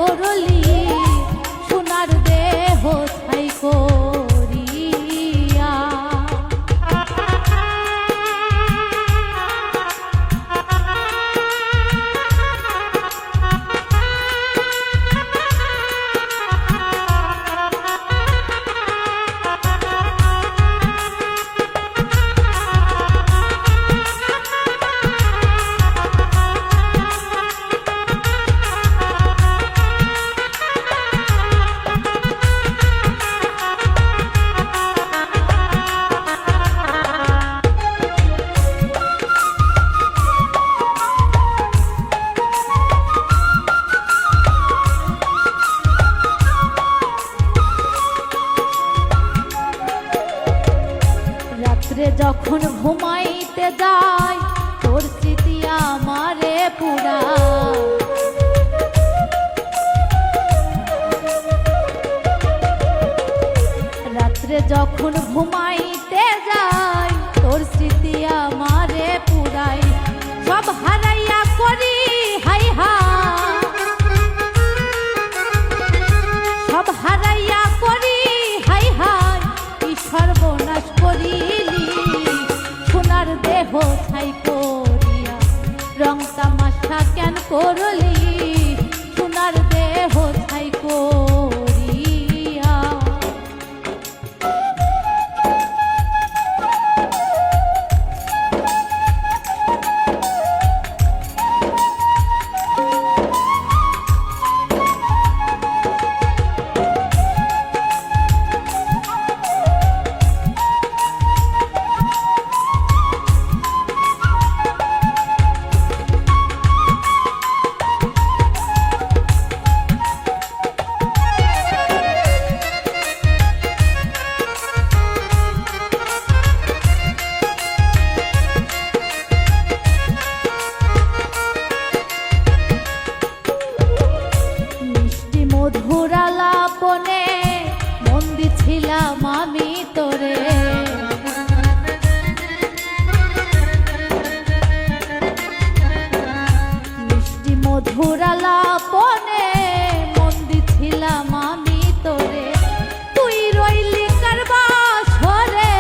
করলি সোনার দেহ ছাই করিয়া। রাত্রে যখন ঘুমাইতে যাই তোর স্মৃতি আমারে পুরা। রাত্রে যখন ঘুমাইতে যাই তোর স্মৃতি আমারে পুরাই। সব হারাইয়া করি হাই হা, সব হারাইয়া করি হাই হাই, কি সর্বনাশ করিলি সোনার দেহ ছাই করিয়া। রং তামাশা কেন করলি সোনার দেহ ছাই করিয়া। মধুর আলাপনে বন্দি ছিলাম আমি তোরে। মিষ্টি মধুর আলাপনে বন্দি ছিলাম আমি তোরে। তুই রইলি কারবা সরে,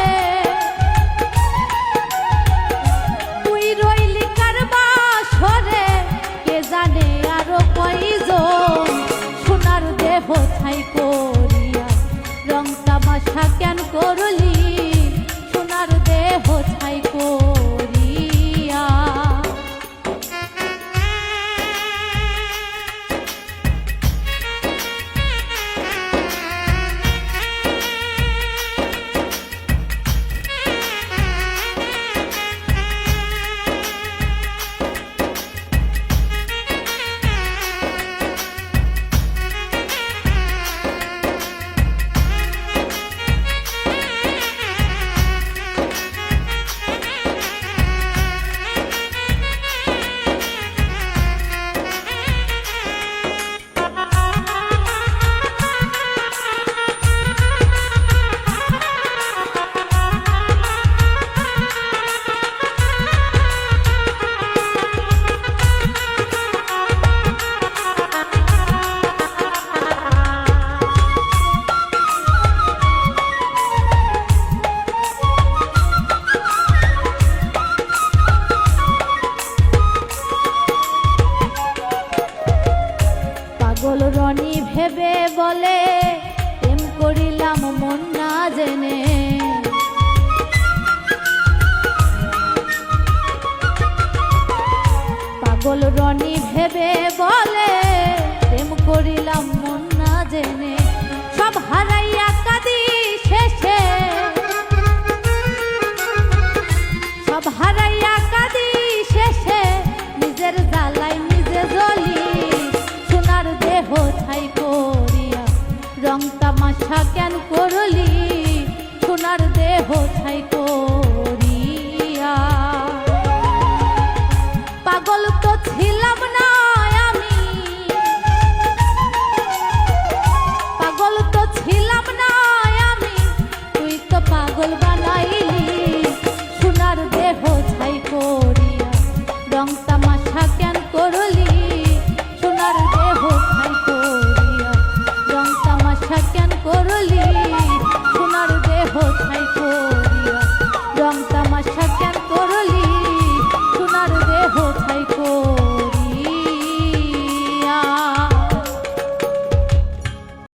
তুই রইলি কারবা সরে, কে জানে আরো কয়জন সোনার দেহ ছাই করিয়া। রং তামাশা কেন করলি সোনার দেহ ছাই করিয়া। পাগল রনি ভেবে বলে প্রেম করিলাম মন না জেনে। পাগল রনি ভেবে বলে প্রেম করিলাম মন না জেনে। সব হারাইয়া কাঁদি শেষে, সব হারাইয়া কাঁদি শেষে, নিজের জ্বালাই নিজে জ্বলি সোনার দেহ ছাই করিয়া। রং তামাশা কেন করলি সোনার দেহ ছাই করিয়া। পাগল তো ছিলাম না আমি, পাগল তো ছিলাম না আমি, তুই তো পাগল বানাইলি সোনার দেহ ছাই করিয়া। রং তামাশা কেন করলি সোনার দেহ ছাই করিয়া। আশা কেন করলি সোনার দেহ ছাই